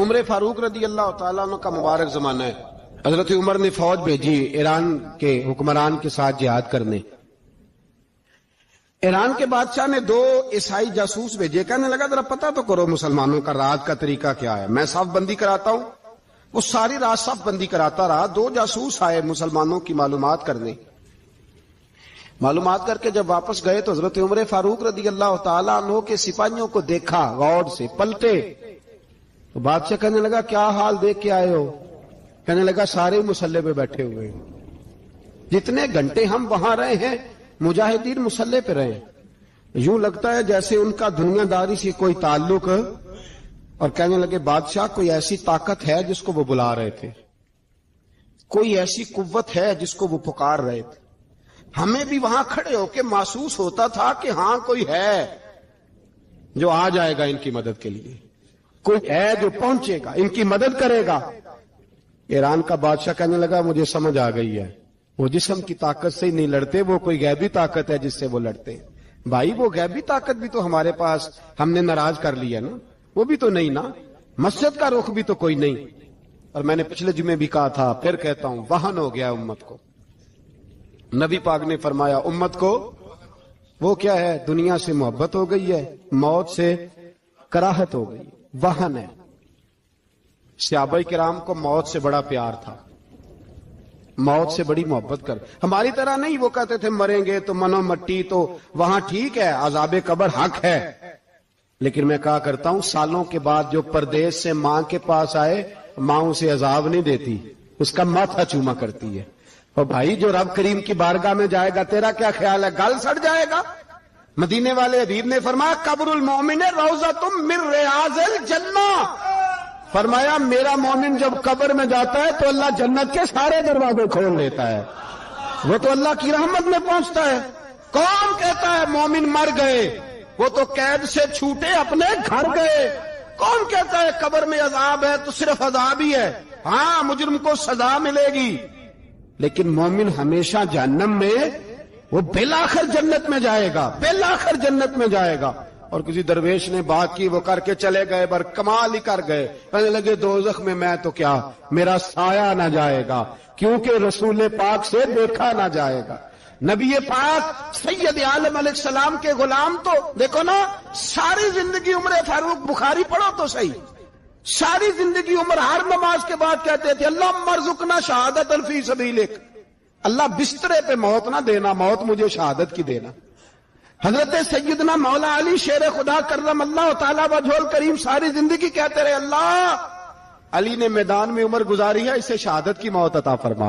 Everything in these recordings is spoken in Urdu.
عمر فاروق رضی اللہ تعالیٰ عنہ کا مبارک زمانہ ہے. حضرت عمر نے فوج بھیجی ایران کے حکمران کے ساتھ جہاد کرنے. ایران کے بادشاہ نے 2 عیسائی جاسوس بھیجے. کہنے لگا ذرا پتہ تو کرو مسلمانوں کا رات کا طریقہ کیا ہے, میں صف بندی کراتا ہوں. وہ ساری رات صف بندی کراتا رہا. 2 جاسوس آئے مسلمانوں کی معلومات کرنے. معلومات کر کے جب واپس گئے تو حضرت عمر فاروق رضی اللہ تعالیٰ عنہ کے سپاہیوں کو دیکھا, غور سے پلٹے. تو بادشاہ کہنے لگا کیا حال دیکھ کے آئے ہو؟ کہنے لگا سارے مسلح پہ بیٹھے ہوئے ہیں. جتنے گھنٹے ہم وہاں رہے ہیں مجاہدین مسلح پہ رہے ہیں. یوں لگتا ہے جیسے ان کا دنیا داری سے کوئی تعلق. اور کہنے لگے بادشاہ کوئی ایسی طاقت ہے جس کو وہ بلا رہے تھے, کوئی ایسی قوت ہے جس کو وہ پکار رہے تھے. ہمیں بھی وہاں کھڑے ہو کے محسوس ہوتا تھا کہ ہاں کوئی ہے جو آ جائے گا ان کی مدد کے لیے, کوئی ہے جو پہنچے گا ان کی مدد کرے گا. ایران کا بادشاہ کہنے لگا مجھے سمجھ آ گئی ہے, وہ جسم کی طاقت سے ہی نہیں لڑتے, وہ کوئی غیبی طاقت ہے جس سے وہ لڑتے. بھائی وہ غیبی طاقت بھی تو ہمارے پاس ہم نے ناراض کر لیا نا, وہ بھی تو نہیں نا, مسجد کا رخ بھی تو کوئی نہیں. اور میں نے پچھلے جمعے بھی کہا تھا, پھر کہتا ہوں, وہن ہو گیا امت کو. نبی پاک نے فرمایا امت کو وہ کیا ہے, دنیا سے محبت ہو گئی ہے, موت سے کراہت ہو گئی, وہن ہے. صحابہ کرام کو موت سے بڑا پیار تھا, موت سے بڑی محبت کر. ہماری طرح نہیں, وہ کہتے تھے مریں گے تو منو مٹی, تو وہاں ٹھیک ہے عذاب قبر حق ہے. لیکن میں کہا کرتا ہوں سالوں کے بعد جو پردیس سے ماں کے پاس آئے, ماں اسے عذاب نہیں دیتی, اس کا ماتھا چوما کرتی ہے. اور بھائی جو رب کریم کی بارگاہ میں جائے گا تیرا کیا خیال ہے, گل سڑ جائے گا؟ مدینے والے حبیب نے فرمایا قبر المومن روضۃ من ریاض الجنہ. فرمایا میرا مومن جب قبر میں جاتا ہے تو اللہ جنت کے سارے دروازے کھول دیتا ہے, وہ تو اللہ کی رحمت میں پہنچتا ہے. کون کہتا ہے مومن مر گئے, وہ تو قید سے چھوٹے اپنے گھر گئے. کون کہتا ہے قبر میں عذاب ہے تو صرف عذاب ہی ہے, ہاں مجرم کو سزا ملے گی, لیکن مومن ہمیشہ جہنم میں, وہ بالآخر جنت میں جائے گا, بالآخر جنت میں جائے گا. اور کسی درویش نے بات کی, وہ کر کے چلے گئے, بر کمال ہی کر گئے. کہنے لگے دوزخ میں تو کیا, میرا سایہ نہ جائے گا, کیونکہ رسول پاک سے دیکھا نہ جائے گا. نبی پاک سید عالم علیہ السلام کے غلام تو دیکھو نا, ساری زندگی عمر فاروق بخاری پڑھو تو صحیح, ساری زندگی عمر ہر نماز کے بعد کہتے تھے اللہم ارزقنا شہادت فی سبیلک, اللہ بسترے پہ موت نہ دینا, موت مجھے شہادت کی دینا. حضرت سیدنا مولا علی شیر خدا کرم اللہ تعالیٰ وجہ الکریم ساری زندگی کہتے رہے اللہ علی نے میدان میں عمر گزاری ہے, اسے شہادت کی موت عطا فرما.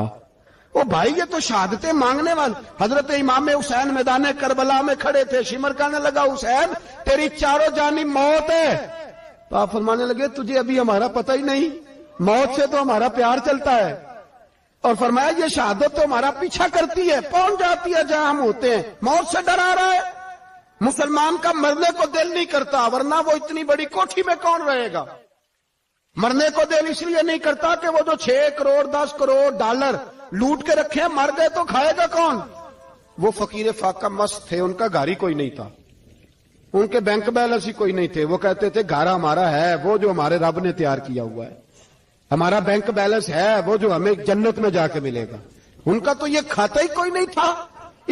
او بھائی یہ تو شہادتیں مانگنے والے. حضرت امام حسین میدان کربلا میں کھڑے تھے, شمر کہنے لگا حسین تیری چاروں جانب موت ہے. تو آپ فرمانے لگے تجھے ابھی ہمارا پتہ ہی نہیں, موت سے تو ہمارا پیار چلتا ہے. اور فرمایا یہ شہادت تو ہمارا پیچھا کرتی ہے, پہنچ جاتی ہے جہاں ہم ہوتے ہیں. موت سے ڈرا رہا ہے, مسلمان کا مرنے کو دل نہیں کرتا, ورنہ وہ اتنی بڑی کوٹھی میں کون رہے گا. مرنے کو دل اس لیے نہیں کرتا کہ وہ جو 6 کروڑ 10 کروڑ ڈالر لوٹ کے رکھے ہیں, مر گئے تو کھائے گا کون. وہ فقیر فاقہ مست تھے, ان کا گھر ہی کوئی نہیں تھا, ان کے بینک بیلنس ہی کوئی نہیں تھے. وہ کہتے تھے گھر ہمارا ہے وہ جو ہمارے رب نے تیار کیا ہوا ہے, ہمارا بینک بیلنس ہے وہ جو ہمیں جنت میں جا کے ملے گا. ان کا تو یہ کھاتا ہی کوئی نہیں تھا,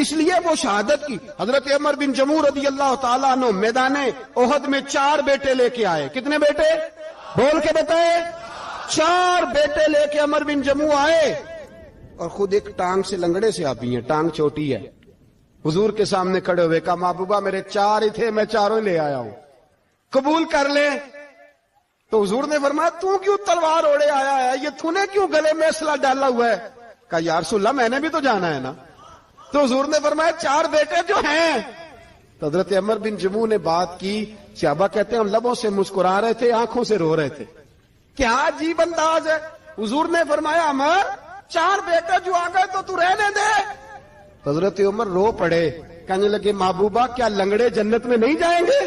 اس لیے وہ شہادت کی. حضرت عمر بن جموع رضی اللہ تعالیٰ عنہ میدان احد میں 4 بیٹے لے کے آئے. کتنے بیٹے بول کے بتائے؟ 4 بیٹے لے کے عمر بن جموع آئے, اور خود ایک ٹانگ سے لنگڑے سے آپی ہیں, ٹانگ چھوٹی ہے. حضور کے سامنے کھڑے ہوئے کہا محبوبہ میرے 4 ہی تھے, میں 4 لے آیا ہوں, قبول کر لیں. تو حضور نے فرمایا تو کیوں تلوار اوڑے آیا ہے, یہ تو نے کیوں گلے میں اسلحہ ڈالا ہوا ہے. کہا یا رسول اللہ میں نے بھی تو جانا ہے نا. تو حضور نے فرمایا 4 بیٹے جو ہیں. تو حضرت عمر بن جموع نے بات کی, صحابہ کہتے ہیں ہم لبوں سے مسکرا رہے تھے, آنکھوں سے رو رہے تھے. کیا عجیب انداز ہے. حضور نے فرمایا عمر 4 بیٹے جو آ گئے تو تو رہنے دے. حضرت عمر رو پڑے, کہنے لگے محبوبہ کیا لنگڑے جنت میں نہیں جائیں گے.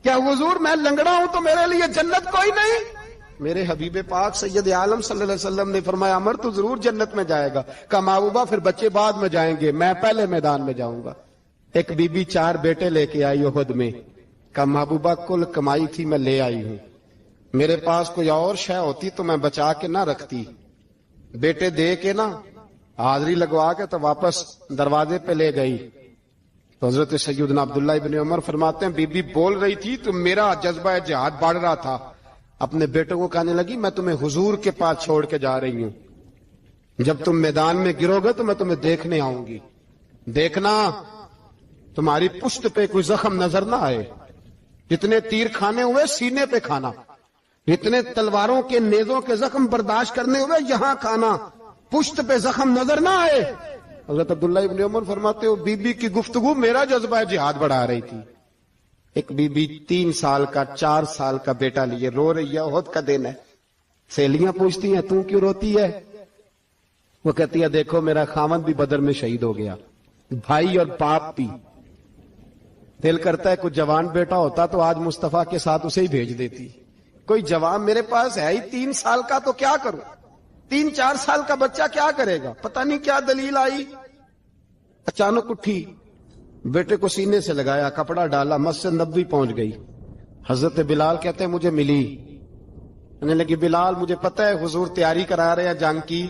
کیا حضور میں لنگڑا ہوں تو میرے لیے جنت کوئی نہیں. میرے حبیب پاک سید عالم صلی اللہ علیہ وسلم نے فرمایا عمر تو ضرور جنت میں جائے گا. کہا محبوبہ پھر بچے بعد میں جائیں گے, میں پہلے میدان میں جاؤں گا. ایک بی بی 4 بیٹے لے کے آئی احد میں. کہا محبوبہ کل کمائی تھی میں لے آئی ہوں, میرے پاس کوئی اور شے ہوتی تو میں بچا کے نہ رکھتی، بیٹے دے کے نا حاضری لگوا کے تو واپس دروازے پہ لے گئی۔ تو حضرت سیدنا عبداللہ ابن عمر فرماتے ہیں بی بی بول رہی تھی تو میرا جذبہ جہاد بڑھ رہا تھا، اپنے بیٹوں کو کہنے لگی میں تمہیں حضور کے پاس چھوڑ کے جا رہی ہوں، جب تم میدان میں گرو گے تو میں تمہیں دیکھنے آؤں گی، دیکھنا تمہاری پشت پہ کوئی زخم نظر نہ آئے، جتنے تیر کھانے ہوئے سینے پہ کھانا، اتنے تلواروں کے نیزوں کے زخم برداشت کرنے ہوئے یہاں کھانا، پشت پہ زخم نظر نہ آئے۔ حضرت عبداللہ ابن عمر فرماتے ہو بی بی کی گفتگو میرا جذبہ جہاد بڑھا رہی تھی۔ ایک بی بی 3 سال کا 4 سال کا بیٹا لیے رو رہی ہے، احد کا دن ہے، سہیلیاں پوچھتی ہیں تو کیوں روتی ہے؟ وہ کہتی ہے دیکھو میرا خاوند بھی بدر میں شہید ہو گیا، بھائی اور باپ بھی، دل کرتا ہے کوئی جوان بیٹا ہوتا تو آج مصطفیٰ کے ساتھ اسے ہی بھیج دیتی، کوئی جوان میرے پاس ہے ہی 3 سال کا تو کیا کروں، 3-4 سال کا بچہ کیا کرے گا؟ پتہ نہیں کیا دلیل آئی، اچانک اٹھی، بیٹے کو سینے سے لگایا، کپڑا ڈالا، مسجد نبوی پہنچ گئی۔ حضرت بلال کہتے ہیں مجھے ملی، کہنے لگی بلال مجھے پتہ ہے حضور تیاری کرا رہے ہیں جنگ کی،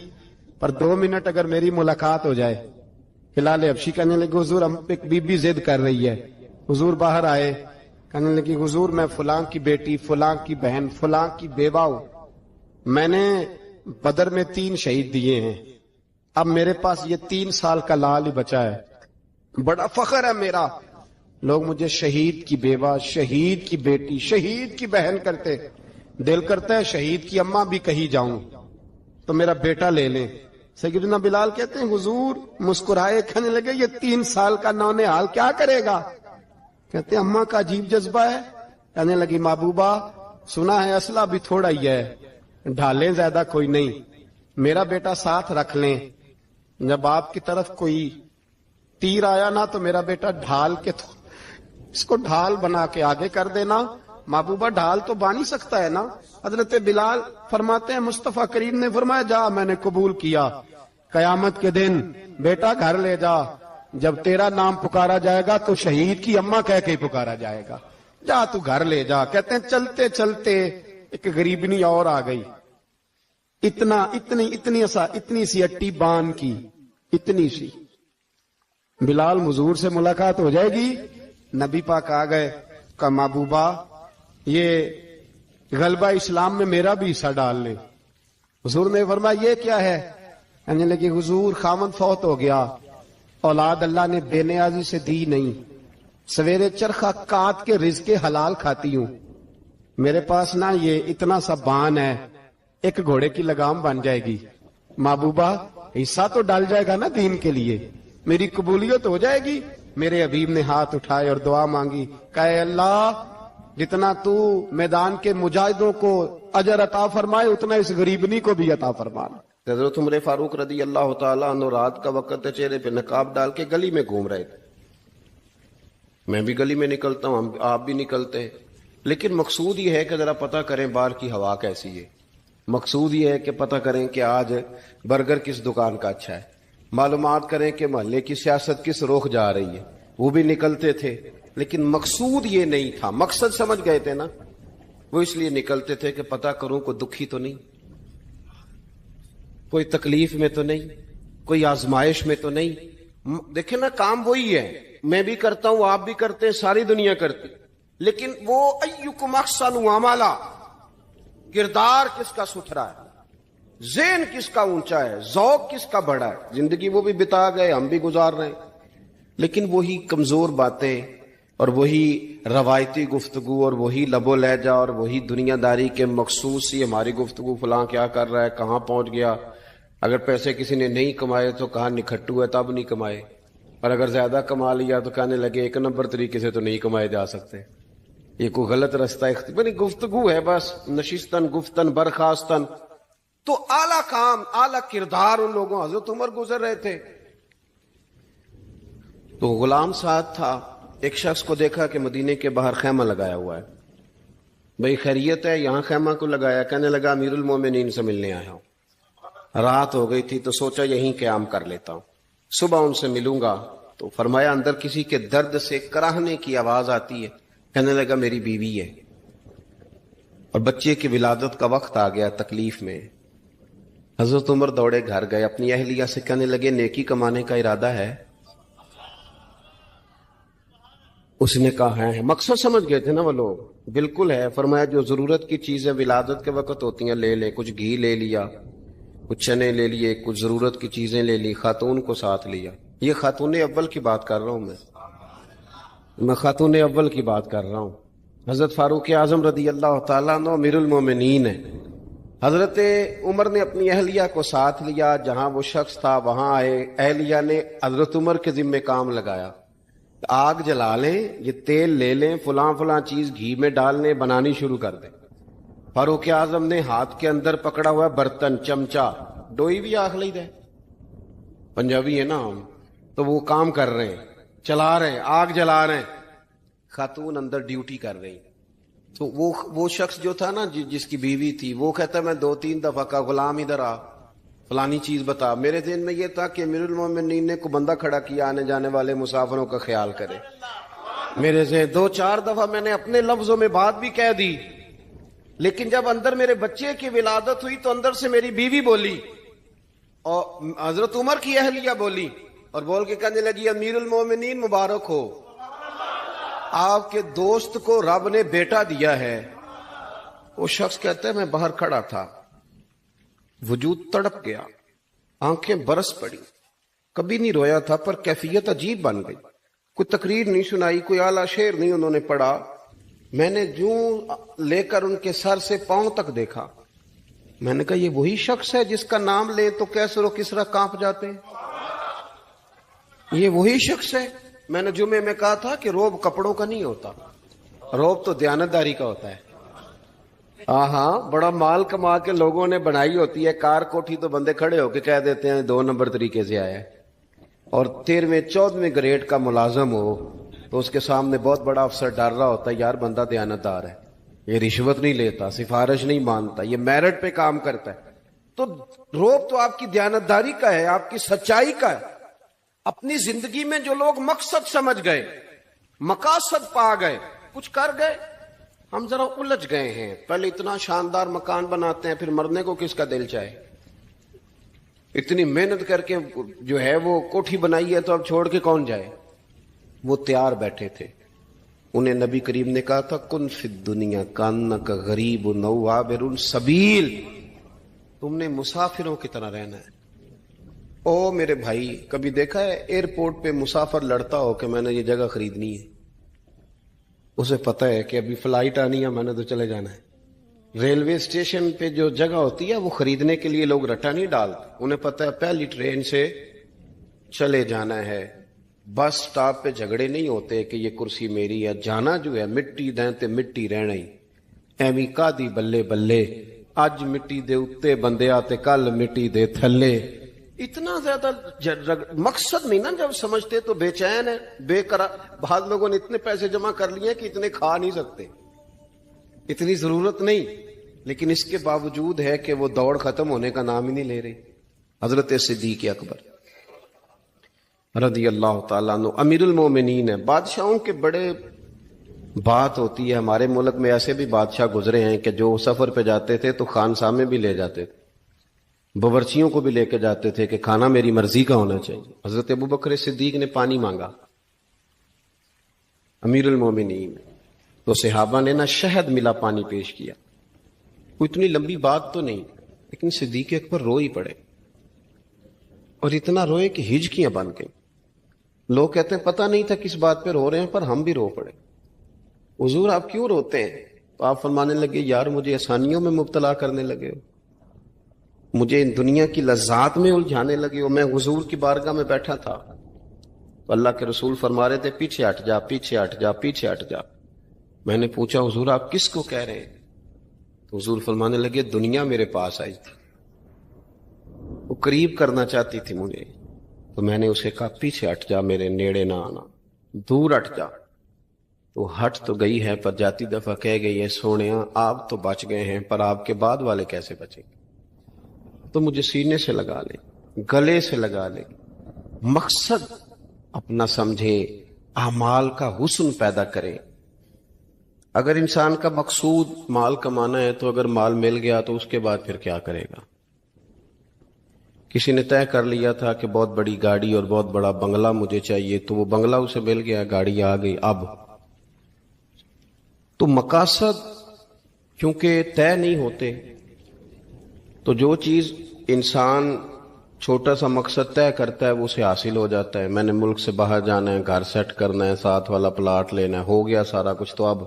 پر 2 منٹ اگر میری ملاقات ہو جائے۔ بلال حبشی کہنے لگے حضور ہم ایک بی بی ضد کر رہی ہے۔ حضور باہر آئے، کہنے لگی حضور میں فلاں کی بیٹی، فلاں کی بہن، فلاں کی بیوہ ہوں، میں نے بدر میں 3 شہید دیے ہیں، اب میرے پاس یہ 3 سال کا لال ہی بچا ہے، بڑا فخر ہے میرا، لوگ مجھے شہید کی بیوہ، شہید کی بیٹی، شہید کی بہن کرتے، دل کرتا ہے شہید کی اماں بھی کہیں جاؤں تو میرا بیٹا لے لیں۔ سیدنا بلال کہتے ہیں حضور مسکرائے، کہنے لگے یہ 3 سال کا نونہال کیا کرے گا؟ کہتے ہیں اماں کا عجیب جذبہ ہے۔ کہنے لگی محبوبہ سنا ہے اسلحہ بھی تھوڑا ہی ہے، ڈھالیں زیادہ کوئی نہیں، میرا بیٹا ساتھ رکھ لیں، جب آپ کی طرف کوئی تیر آیا نا تو میرا بیٹا ڈھال کے اس کو ڈھال بنا کے آگے کر دینا۔ محبوبہ ڈھال تو بانی سکتا ہے نا۔ حضرت بلال فرماتے ہیں مصطفیٰ کریم نے فرمایا جا میں نے قبول کیا، قیامت کے دن بیٹا گھر لے جا، جب تیرا نام پکارا جائے گا تو شہید کی اماں کہہ کے ہی پکارا جائے گا، جا تو گھر لے جا۔ کہتے ہیں چلتے چلتے ایک غریبنی اور آ گئی، اتنی سی اٹی بان کی، اتنی سی، بلال حضور سے ملاقات ہو جائے گی۔ نبی پاک آ گئے، کہا محبوبہ یہ غلبہ اسلام میں میرا بھی حصہ ڈال لے۔ حضور نے فرمایا یہ کیا ہے؟ کہنے لگے حضور خاوند فوت ہو گیا، اولاد اللہ نے بے نیازی سے دی نہیں، سویرے چرخہ کاٹ کے رزق حلال کھاتی ہوں، میرے پاس نا یہ اتنا سا بان ہے، ایک گھوڑے کی لگام بن جائے گی، محبوبہ حصہ تو ڈال جائے گا نا دین کے لیے، میری قبولیت ہو جائے گی۔ میرے حبیب نے ہاتھ اٹھائے اور دعا مانگی، کہے اللہ جتنا تو میدان کے مجاہدوں کو اجر عطا فرمائے اتنا اس غریبنی کو بھی عطا فرمانا۔ حضرت عمر فاروق رضی اللہ تعالیٰ عنہ رات کا وقت چہرے پہ نقاب ڈال کے گلی میں گھوم رہے تھے، میں بھی گلی میں نکلتا ہوں، آپ بھی نکلتے ہیں، لیکن مقصود یہ ہے کہ ذرا پتہ کریں باہر کی ہوا کیسی ہے، مقصود یہ ہے کہ پتہ کریں کہ آج برگر کس دکان کا اچھا ہے، معلومات کریں کہ محلے کی سیاست کس رخ جا رہی ہے، وہ بھی نکلتے تھے، لیکن مقصود یہ نہیں تھا، مقصد سمجھ گئے تھے نا، وہ اس لیے نکلتے تھے کہ پتہ کروں کوئی دکھی تو نہیں، کوئی تکلیف میں تو نہیں، کوئی آزمائش میں تو نہیں۔ دیکھیں نا کام وہی ہے، میں بھی کرتا ہوں، آپ بھی کرتے ہیں، ساری دنیا کرتی، لیکن وہ ایکم احسن عملا، کردار کس کا ستھرا ہے، ذہن کس کا اونچا ہے، ذوق کس کا بڑا ہے۔ زندگی وہ بھی بتا گئے، ہم بھی گزار رہے ہیں، لیکن وہی کمزور باتیں اور وہی روایتی گفتگو اور وہی لب و لہجہ اور وہی دنیا داری کے مخصوص ہی ہماری گفتگو، فلاں کیا کر رہا ہے، کہاں پہنچ گیا، اگر پیسے کسی نے نہیں کمائے تو کہاں نکھٹو ہے تب نہیں کمائے، اور اگر زیادہ کما لیا تو کہنے لگے 1 نمبر طریقے سے تو نہیں کمائے جا سکتے، یہ کوئی غلط رستہ بڑی گفتگو ہے، بس نشستن گفتن برخاستن۔ تو اعلیٰ کام، اعلیٰ کردار ان لوگوں، حضرت عمر گزر رہے تھے تو غلام ساتھ تھا، ایک شخص کو دیکھا کہ مدینے کے باہر خیمہ لگایا ہوا ہے، بھئی خیریت ہے، یہاں خیمہ کو لگایا؟ کہنے لگا امیر المومنین سے ملنے آیا ہوں، رات ہو گئی تھی تو سوچا یہیں قیام کر لیتا ہوں، صبح ان سے ملوں گا۔ تو فرمایا اندر کسی کے درد سے کراہنے کی آواز آتی ہے، کہنے لگا میری بیوی ہے۔ اور بچے کی ولادت کا وقت آ گیا تکلیف میں. حضرت عمر دوڑے گھر گئے, اپنی اہلیہ سے کہنے لگے نیکی کمانے کا ارادہ ہے؟ اس نے کہا ہے. مقصد سمجھ گئے تھے نا وہ لوگ. بالکل ہے. فرمایا جو ضرورت کی چیزیں ولادت کے وقت ہوتی ہیں لے لیں. کچھ گھی لے لیا, کچھ چنے لے لیے, کچھ ضرورت کی چیزیں لے لی, خاتون کو ساتھ لیا. یہ خاتون اول کی بات کر رہا ہوں میں خاتون اول کی بات کر رہا ہوں. حضرت فاروق اعظم رضی اللہ تعالیٰ عنہ امیر المومنین ہیں. حضرت عمر نے اپنی اہلیہ کو ساتھ لیا, جہاں وہ شخص تھا وہاں آئے. اہلیہ نے حضرت عمر کے ذمہ کام لگایا, آگ جلا لیں, یہ تیل لے لیں, فلاں فلاں چیز گھی میں ڈالنے, بنانی شروع کر دیں. فاروق اعظم نے ہاتھ کے اندر پکڑا ہوا برتن, چمچا, ڈوئی بھی آخ لی دے, پنجابی ہے نا ہم, تو وہ کام کر رہے ہیں, چلا رہے ہیں, آگ جلا رہے ہیں. خاتون اندر ڈیوٹی کر رہی. تو وہ شخص جو تھا نا جس کی بیوی تھی, وہ کہتا میں 2-3 دفعہ کا غلام ادھر آ, فلانی چیز بتا. میرے ذہن میں یہ تھا کہ امیر المومنین نے کو بندہ کھڑا کیا آنے جانے والے مسافروں کا خیال کرے. میرے ذہن 2-4 دفعہ میں نے اپنے لفظوں میں بات بھی کہہ دی, لیکن جب اندر میرے بچے کی ولادت ہوئی تو اندر سے میری بیوی بولی اور حضرت عمر کی اہلیہ بولی, اور بول کے کہنے لگی امیر المومنین مبارک ہو, آپ کے دوست کو رب نے بیٹا دیا ہے. وہ شخص کہتا ہے میں باہر کھڑا تھا, وجود تڑپ گیا, آنکھیں برس پڑی, کبھی نہیں رویا تھا پر کیفیت عجیب بن گئی. کوئی تقریر نہیں سنائی, کوئی اعلیٰ شعر نہیں انہوں نے پڑھا. میں نے جوں لے کر ان کے سر سے پاؤں تک دیکھا. میں نے کہا یہ وہی شخص ہے جس کا نام لے تو کیسر و کسرا کانپ جاتے ہیں, یہ وہی شخص ہے. میں نے جمعے میں کہا تھا کہ روب کپڑوں کا نہیں ہوتا, روب تو دیانتداری کا ہوتا ہے. ہاں بڑا مال کما کے لوگوں نے بنائی ہوتی ہے کار کوٹھی, تو بندے کھڑے ہو کے کہہ دیتے ہیں 2 نمبر طریقے سے آیا ہے. اور 13ویں-14ویں گریڈ کا ملازم ہو تو اس کے سامنے بہت بڑا افسر ڈر رہا ہوتا ہے, یار بندہ دیانتدار ہے, یہ رشوت نہیں لیتا, سفارش نہیں مانتا, یہ میرٹ پہ کام کرتا ہے. تو روب تو آپ کی دیانتداری کا ہے, آپ کی سچائی کا ہے. اپنی زندگی میں جو لوگ مقصد سمجھ گئے, مقاصد پا گئے, کچھ کر گئے, ہم ذرا الجھ گئے ہیں. پہلے اتنا شاندار مکان بناتے ہیں, پھر مرنے کو کس کا دل چاہے. اتنی محنت کر کے جو ہے وہ کوٹھی بنائی ہے تو اب چھوڑ کے کون جائے. وہ تیار بیٹھے تھے, انہیں نبی کریم نے کہا تھا کن فی الدنیا کانک غریب او عابر السبیل, تم نے مسافروں کی طرح رہنا ہے. او میرے بھائی, کبھی دیکھا ہے ایئرپورٹ پہ مسافر لڑتا ہو کہ میں نے یہ جگہ خریدنی ہے؟ اسے پتہ ہے کہ ابھی فلائٹ آنی ہے, میں نے تو چلے جانا ہے. ریلوے اسٹیشن پہ جو جگہ ہوتی ہے وہ خریدنے کے لیے لوگ رٹا نہیں ڈالتے, انہیں پتہ ہے پہلی ٹرین سے چلے جانا ہے. بس سٹاپ پہ جھگڑے نہیں ہوتے کہ یہ کرسی میری ہے, جانا جو ہے مٹی دیں تے مٹی رہنا ہی. ایویں کادی بلے بلے, اج مٹی دے اتے بندے آتے کل مٹی دے تھلے. اتنا زیادہ مقصد نہیں نا جب سمجھتے تو بے چین ہے, بے قرار. بعض لوگوں نے اتنے پیسے جمع کر لیے کہ اتنے کھا نہیں سکتے, اتنی ضرورت نہیں, لیکن اس کے باوجود ہے کہ وہ دوڑ ختم ہونے کا نام ہی نہیں لے رہی. حضرت صدیق اکبر رضی اللہ تعالیٰ عنہ امیر المومنین ہے. بادشاہوں کے بڑے بات ہوتی ہے. ہمارے ملک میں ایسے بھی بادشاہ گزرے ہیں کہ جو سفر پہ جاتے تھے تو خانساں میں بھی لے جاتے تھے, باورچیوں کو بھی لے کے جاتے تھے کہ کھانا میری مرضی کا ہونا چاہیے. حضرت ابوبکر صدیق نے پانی مانگا, امیر المومنین, تو صحابہ نے نا شہد ملا پانی پیش کیا. کوئی اتنی لمبی بات تو نہیں, لیکن صدیق اکبر رو ہی پڑے, اور اتنا روئے کہ ہجکیاں بن گئیں. لوگ کہتے ہیں پتہ نہیں تھا کس بات پہ رو رہے ہیں, پر ہم بھی رو پڑے. حضور آپ کیوں روتے ہیں؟ تو آپ فرمانے لگے یار مجھے آسانیوں میں مبتلا کرنے لگے ہو, مجھے ان دنیا کی لذات میں الجھانے لگے ہو. میں حضور کی بارگاہ میں بیٹھا تھا تو اللہ کے رسول فرما رہے تھے پیچھے ہٹ جا, پیچھے ہٹ جا, پیچھے ہٹ جا. میں نے پوچھا حضور آپ کس کو کہہ رہے ہیں؟ تو حضور فرمانے لگے دنیا میرے پاس آئی تھی, وہ قریب کرنا چاہتی تھی مجھے, تو میں نے اسے کہا پیچھے ہٹ جا, میرے نیڑے نہ آنا, دور ہٹ جا. تو ہٹ تو گئی ہے پر جاتی دفعہ کہہ گئی ہے سونیا آپ تو بچ گئے ہیں, پر آپ کے بعد والے کیسے بچیں گے؟ تو مجھے سینے سے لگا لے, گلے سے لگا لے, مقصد اپنا سمجھے, اعمال کا حسن پیدا کرے. اگر انسان کا مقصود مال کمانا ہے تو اگر مال مل گیا تو اس کے بعد پھر کیا کرے گا؟ کسی نے طے کر لیا تھا کہ بہت بڑی گاڑی اور بہت بڑا بنگلہ مجھے چاہیے، تو وہ بنگلہ اسے مل گیا، گاڑی آ گئی، اب تو مقاصد کیونکہ طے نہیں ہوتے، تو جو چیز انسان چھوٹا سا مقصد طے کرتا ہے وہ اسے حاصل ہو جاتا ہے۔ میں نے ملک سے باہر جانا ہے، گھر سیٹ کرنا ہے، ساتھ والا پلاٹ لینا ہے، ہو گیا سارا کچھ، تو اب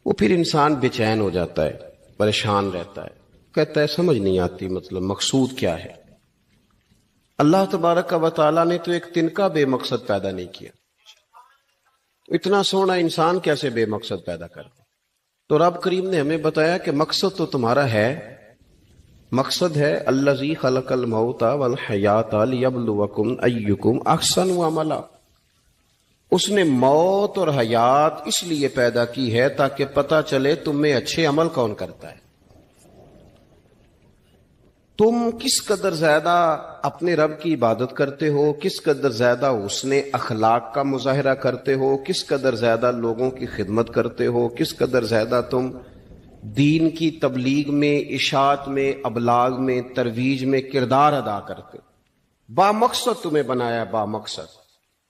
وہ پھر انسان بے چین ہو جاتا ہے، پریشان رہتا ہے، کہتا ہے سمجھ نہیں آتی مطلب مقصود کیا ہے۔ اللہ تبارک و تعالیٰ نے تو ایک تنکا بے مقصد پیدا نہیں کیا، اتنا سونا انسان کیسے بے مقصد پیدا کر دے؟ تو رب کریم نے ہمیں بتایا کہ مقصد تو تمہارا ہے، مقصد ہے الذی خلق الموت والحیات لیبلوکم ایکم احسن عملا، اس نے موت اور حیات اس لیے پیدا کی ہے تاکہ پتہ چلے تم میں اچھے عمل کون کرتا ہے، تم کس قدر زیادہ اپنے رب کی عبادت کرتے ہو، کس قدر زیادہ حسن اخلاق کا مظاہرہ کرتے ہو، کس قدر زیادہ لوگوں کی خدمت کرتے ہو، کس قدر زیادہ تم دین کی تبلیغ میں، اشاعت میں، ابلاغ میں، ترویج میں کردار ادا کرتے ہو۔ با مقصد تمہیں بنایا، با مقصد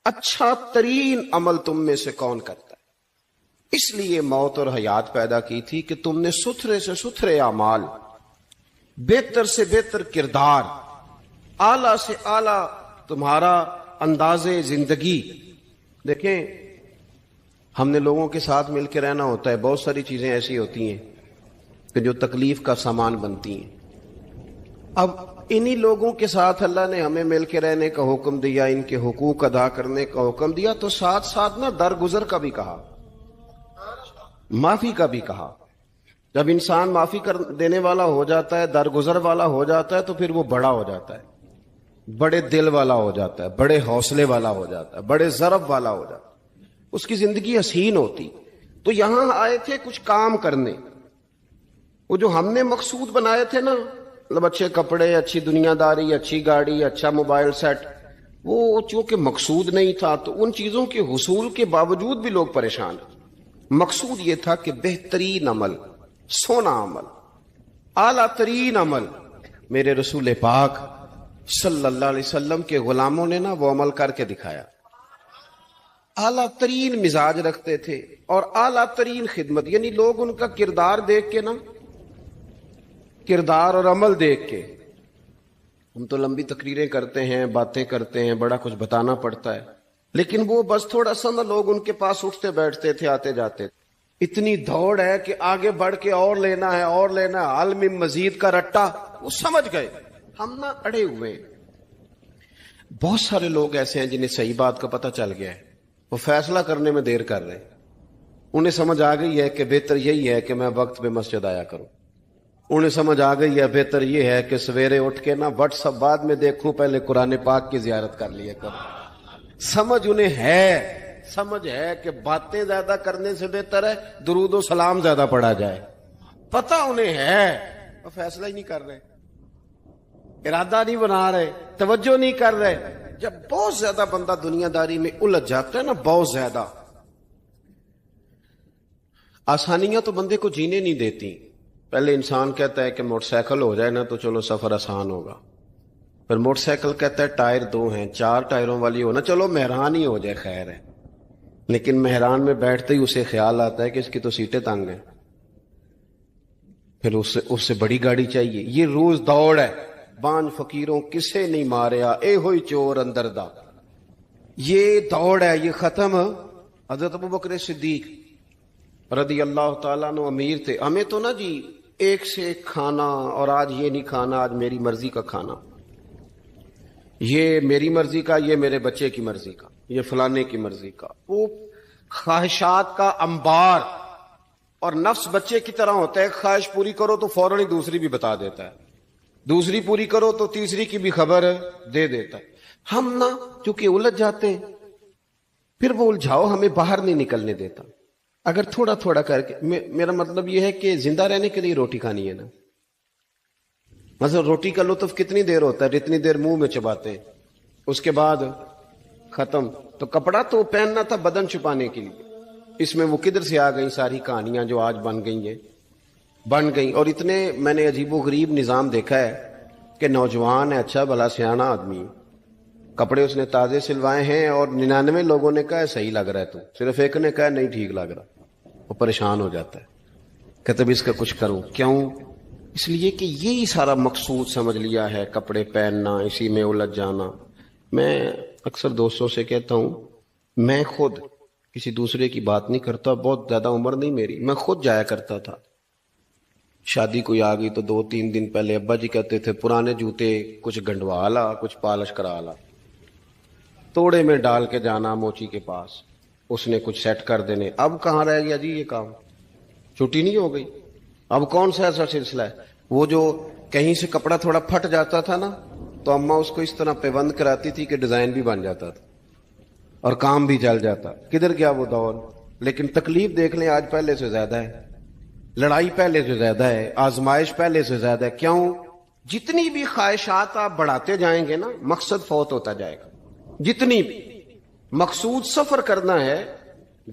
اچھا ترین عمل تم میں سے کون کرتا ہے، اس لیے موت اور حیات پیدا کی تھی کہ تم نے ستھرے سے ستھرے اعمال، بہتر سے بہتر کردار، اعلیٰ سے اعلیٰ تمہارا انداز زندگی۔ دیکھیں ہم نے لوگوں کے ساتھ مل کے رہنا ہوتا ہے، بہت ساری چیزیں ایسی ہوتی ہیں کہ جو تکلیف کا سامان بنتی ہیں۔ اب انہی لوگوں کے ساتھ اللہ نے ہمیں مل کے رہنے کا حکم دیا، ان کے حقوق ادا کرنے کا حکم دیا، تو ساتھ ساتھ نا درگزر کا بھی کہا، معافی کا بھی کہا۔ جب انسان معافی کر دینے والا ہو جاتا ہے، درگزر والا ہو جاتا ہے، تو پھر وہ بڑا ہو جاتا ہے، بڑے دل والا ہو جاتا ہے، بڑے حوصلے والا ہو جاتا ہے، بڑے ضرب والا ہو جاتا ہے، اس کی زندگی حسین ہوتی۔ تو یہاں آئے تھے کچھ کام کرنے، وہ جو ہم نے مقصود بنائے تھے نا، مطلب اچھے کپڑے، اچھی دنیا داری، اچھی گاڑی، اچھا موبائل سیٹ، وہ چونکہ مقصود نہیں تھا تو ان چیزوں کے حصول کے باوجود بھی لوگ پریشان ہیں۔ مقصود یہ تھا کہ بہترین عمل، سونا عمل، اعلیٰ ترین عمل، میرے رسول پاک صلی اللہ علیہ وسلم کے غلاموں نے نا وہ عمل کر کے دکھایا۔ اعلیٰ ترین مزاج رکھتے تھے اور اعلیٰ ترین خدمت، یعنی لوگ ان کا کردار دیکھ کے نا، کردار اور عمل دیکھ کے، ہم تو لمبی تقریریں کرتے ہیں، باتیں کرتے ہیں، بڑا کچھ بتانا پڑتا ہے، لیکن وہ بس تھوڑا سا نا لوگ ان کے پاس اٹھتے بیٹھتے تھے، آتے جاتے تھے۔ اتنی دوڑ ہے کہ آگے بڑھ کے اور لینا ہے، اور لینا ہے، عالم مزید کا رٹا، وہ سمجھ گئے، ہم نا اڑے ہوئے۔ بہت سارے لوگ ایسے ہیں جنہیں صحیح بات کا پتہ چل گیا ہے، وہ فیصلہ کرنے میں دیر کر رہے ہیں، انہیں سمجھ آ گئی ہے کہ بہتر یہی ہے کہ میں وقت پہ مسجد آیا کروں، انہیں سمجھ آ گئی ہے بہتر یہ ہے کہ سویرے اٹھ کے نا واٹس ایپ بعد میں دیکھوں، پہلے قرآن پاک کی زیارت کر لیا کروں۔ سمجھ انہیں ہے، سمجھ ہے کہ باتیں زیادہ کرنے سے بہتر ہے درود و سلام زیادہ پڑھا جائے، پتہ انہیں ہے، وہ فیصلہ ہی نہیں کر رہے، ارادہ نہیں بنا رہے، توجہ نہیں کر رہے۔ جب بہت زیادہ بندہ دنیا داری میں الجھ جاتا ہے نا، بہت زیادہ، آسانیاں تو بندے کو جینے نہیں دیتی۔ پہلے انسان کہتا ہے کہ موٹر سائیکل ہو جائے نا تو چلو سفر آسان ہوگا، پھر موٹر سائیکل کہتا ہے ٹائر 2 ہیں، 4 ٹائروں والی ہو نا، چلو مہران ہی ہو جائے خیر ہے، لیکن مہران میں بیٹھتے ہی اسے خیال آتا ہے کہ اس کی تو سیٹیں تنگ ہیں، پھر اس سے بڑی گاڑی چاہیے۔ یہ روز دوڑ ہے، بانج فقیروں کسے نہیں ماریا، اے ہوئی چور اندر دا، یہ دوڑ ہے، یہ ختم۔ حضرت ابوبکر صدیق رضی اللہ تعالیٰ عنہ امیر تھے، ہمیں تو نا جی ایک سے ایک کھانا، اور آج یہ نہیں کھانا، آج میری مرضی کا کھانا، یہ میری مرضی کا، یہ میرے بچے کی مرضی کا، یہ فلانے کی مرضی کا، وہ خواہشات کا انبار۔ اور نفس بچے کی طرح ہوتا ہے، ایک خواہش پوری کرو تو فوراً ہی دوسری بھی بتا دیتا ہے، دوسری پوری کرو تو تیسری کی بھی خبر دے دیتا ہے۔ ہم نا چونکہ الجھ جاتے ہیں، پھر وہ الجھاؤ ہمیں باہر نہیں نکلنے دیتا۔ اگر تھوڑا تھوڑا کر کے، میرا مطلب یہ ہے کہ زندہ رہنے کے لیے روٹی کھانی ہے نا، مثلا روٹی کا لطف کتنی دیر ہوتا ہے، جتنی دیر منہ میں چباتے ہیں، اس کے بعد ختم۔ تو کپڑا تو پہننا تھا بدن چھپانے کے لیے، اس میں وہ کدھر سے آ گئی ساری کہانیاں جو آج بن گئی. اور اتنے میں نے عجیب و غریب نظام دیکھا ہے کہ نوجوان ہے، اچھا بھلا سیاںا آدمی، کپڑے اس نے تازے سلوائے ہیں اور 99 لوگوں نے کہا ہے صحیح لگ رہا ہے، تو صرف ایک نے کہا نہیں ٹھیک لگ رہا. وہ پریشان ہو جاتا ہے، کہتے بھی اس کا کچھ کروں. کیوں؟ اس لیے کہ یہی سارا مقصود سمجھ لیا ہے، کپڑے پہننا، اسی میں الجھ جانا. میں اکثر دوستوں سے کہتا ہوں، میں خود کسی دوسرے کی بات نہیں کرتا، بہت زیادہ عمر نہیں میری، میں خود جایا کرتا تھا. شادی کوئی آ گئی تو 2-3 دن پہلے ابا جی کہتے تھے پرانے جوتے کچھ گنڈوا لا، کچھ پالش کرا لا، توڑے میں ڈال کے جانا موچی کے پاس، اس نے کچھ سیٹ کر دینے. اب کہاں رہ گیا جی یہ کام؟ چھٹی نہیں ہو گئی. اب کون سا ایسا سلسلہ ہے؟ وہ جو کہیں سے کپڑا تھوڑا پھٹ جاتا تھا نا تو اماں اس کو اس طرح پیوند کراتی تھی کہ ڈیزائن بھی بن جاتا تھا اور کام بھی چل جاتا. کدھر گیا وہ دور؟ لیکن تکلیف دیکھ لیں آج پہلے سے زیادہ ہے، لڑائی پہلے سے زیادہ ہے، آزمائش پہلے سے زیادہ ہے. کیوں؟ جتنی بھی خواہشات آپ بڑھاتے جائیں گے نا مقصد فوت ہوتا جائے گا. جتنی بھی مقصود سفر کرنا ہے،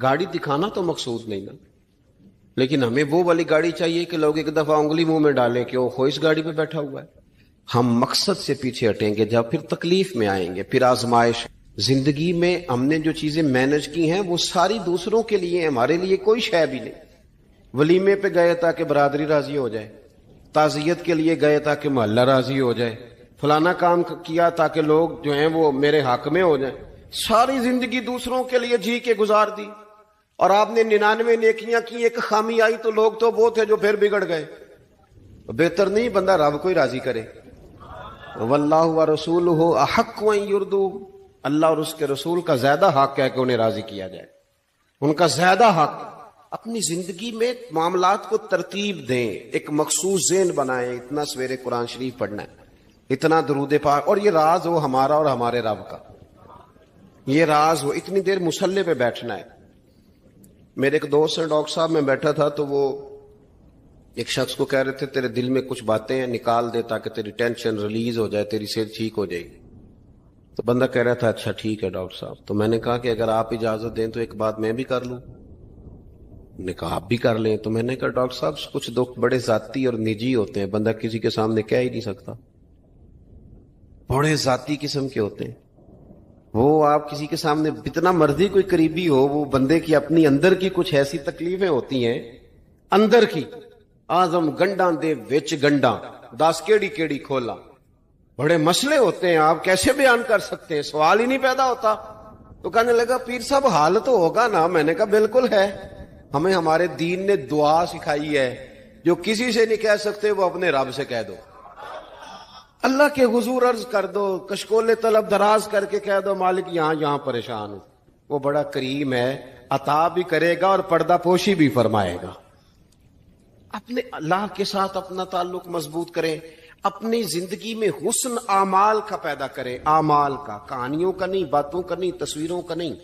گاڑی دکھانا تو مقصود نہیں نا، لیکن ہمیں وہ والی گاڑی چاہیے کہ لوگ ایک دفعہ انگلی منہ میں ڈالیں کہ وہ خو اس گاڑی پہ بیٹھا ہوا ہے. ہم مقصد سے پیچھے ہٹیں گے جب پھر تکلیف میں آئیں گے، پھر آزمائش. زندگی میں ہم نے جو چیزیں مینج کی ہیں وہ ساری دوسروں کے لیے ہیں، ہمارے لیے کوئی شے بھی نہیں. ولیمے پہ گئے تاکہ برادری راضی ہو جائے، تعزیت کے لیے گئے تاکہ محلہ راضی ہو جائے، فلانا کام کیا تاکہ لوگ جو ہیں وہ میرے حق میں ہو جائیں. ساری زندگی دوسروں کے لیے جی کے گزار دی، اور آپ نے 99 نیکیاں کی، ایک خامی آئی تو لوگ تو وہ تھے جو پھر بگڑ گئے. بہتر نہیں بندہ رب کو ہی راضی کرے. واللہ ورسولہ احق ان یرضوا، اللہ اور اس کے رسول کا زیادہ حق ہے کہ انہیں راضی کیا جائے، ان کا زیادہ حق. اپنی زندگی میں معاملات کو ترتیب دیں، ایک مخصوص ذہن بنائیں. اتنا سویرے قرآن شریف پڑھنا ہے، اتنا درود پاک، اور یہ راز ہو ہمارا اور ہمارے رب کا، یہ راز ہو. اتنی دیر مصلی پہ بیٹھنا ہے. میرے ایک دوست ہیں ڈاکٹر صاحب، میں بیٹھا تھا تو وہ ایک شخص کو کہہ رہے تھے تیرے دل میں کچھ باتیں ہیں نکال دے تاکہ تیری ٹینشن ریلیز ہو جائے، تیری صحت ٹھیک ہو جائے گی. تو بندہ کہہ رہا تھا اچھا ٹھیک ہے ڈاکٹر صاحب. تو میں نے کہا کہ اگر آپ اجازت دیں تو ایک بات میں بھی کر لوں. نے کہا آپ بھی کر لیں. تو میں نے کہا ڈاکٹر صاحب کچھ دکھ بڑے ذاتی اور نجی ہوتے ہیں، بندہ کسی کے سامنے کہہ ہی نہیں سکتا، بڑے ذاتی قسم کے ہوتے ہیں. وہ آپ کسی کے سامنے جتنا مرضی کوئی قریبی ہو، وہ بندے کی اپنی اندر کی کچھ ایسی تکلیفیں ہوتی ہیں اندر کی. آزم گنڈاں دے وچ گنڈاں 10 کیڑی کھولا، بڑے مسئلے ہوتے ہیں، آپ کیسے بیان کر سکتے ہیں؟ سوال ہی نہیں پیدا ہوتا. تو کہنے لگا پیر صاحب حال تو ہوگا نا. میں نے کہا بالکل ہے. ہمیں ہمارے دین نے دعا سکھائی ہے، جو کسی سے نہیں کہہ سکتے وہ اپنے رب سے کہہ دو. اللہ کے حضور عرض کر دو، کشکول طلب دراز کر کے کہہ دو مالک یہاں پریشان ہوں. وہ بڑا کریم ہے، عطا بھی کرے گا اور پردہ پوشی بھی فرمائے گا. اپنے اللہ کے ساتھ اپنا تعلق مضبوط کریں. اپنی زندگی میں حسن اعمال کا پیدا کریں، اعمال کا، کہانیوں کا نہیں، باتوں کا نہیں، تصویروں کا نہیں،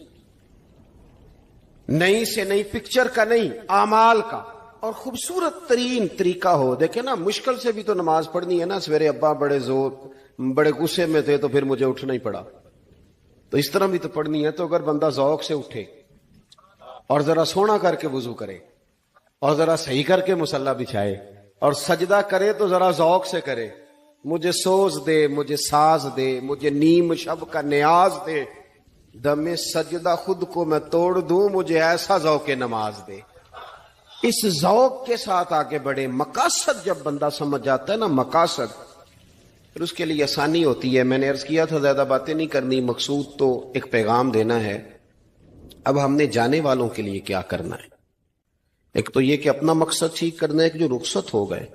نئی سے نئی پکچر کا نہیں، اعمال کا. اور خوبصورت ترین طریقہ ہو. دیکھیں نا مشکل سے بھی تو نماز پڑھنی ہے نا. سویرے ابا بڑے غصے میں تھے تو پھر مجھے اٹھنا ہی پڑا، تو اس طرح بھی تو پڑھنی ہے. تو اگر بندہ ذوق سے اٹھے اور ذرا سونا کر کے وضو کرے اور ذرا صحیح کر کے مصلی بچھائے اور سجدہ کرے تو ذرا ذوق سے کرے. مجھے سوز دے، مجھے ساز دے، مجھے نیم شب کا نیاز دے، دم سجدہ خود کو میں توڑ دوں، مجھے ایسا ذوق نماز دے. اس ذوق کے ساتھ آگے بڑھے. مقاصد جب بندہ سمجھ جاتا ہے نا، مقاصد، پھر اس کے لیے آسانی ہوتی ہے. میں نے عرض کیا تھا زیادہ باتیں نہیں کرنی، مقصود تو ایک پیغام دینا ہے. اب ہم نے جانے والوں کے لیے کیا کرنا ہے؟ ایک تو یہ کہ اپنا مقصد ٹھیک کرنا ہے کہ جو رخصت ہو گئے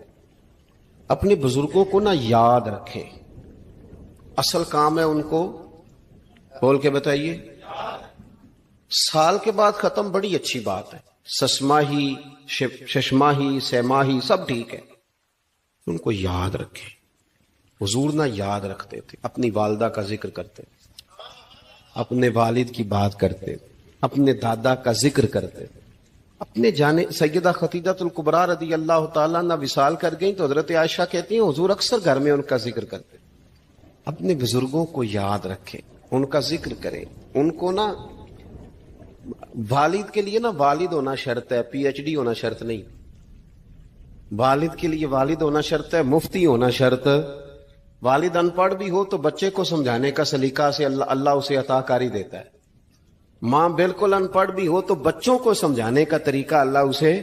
اپنے بزرگوں کو نا یاد رکھیں. اصل کام ہے ان کو بول کے بتائیے. سال کے بعد ختم بڑی اچھی بات ہے، سسماہی ششماہی سیماہی سب ٹھیک ہے، ان کو یاد رکھیں. حضور نہ یاد رکھتے تھے، اپنی والدہ کا ذکر کرتے تھے، اپنے والد کی بات کرتے تھے، اپنے دادا کا ذکر کرتے تھے. اپنے جانے سیدہ خدیجہ الکبریٰ رضی اللہ تعالیٰ نہ وصال کر گئیں تو حضرت عائشہ کہتی ہیں حضور اکثر گھر میں ان کا ذکر کرتے. اپنے بزرگوں کو یاد رکھیں، ان کا ذکر کریں. ان کو نا والد کے لیے نا والد ہونا شرط ہے، پی ایچ ڈی ہونا شرط نہیں. والد کے لیے والد ہونا شرط ہے، مفتی ہونا شرط. والد ان پڑھ بھی ہو تو بچے کو سمجھانے کا سلیقہ سے اللہ اسے عطا کاری دیتا ہے. ماں بالکل ان پڑھ بھی ہو تو بچوں کو سمجھانے کا طریقہ اللہ اسے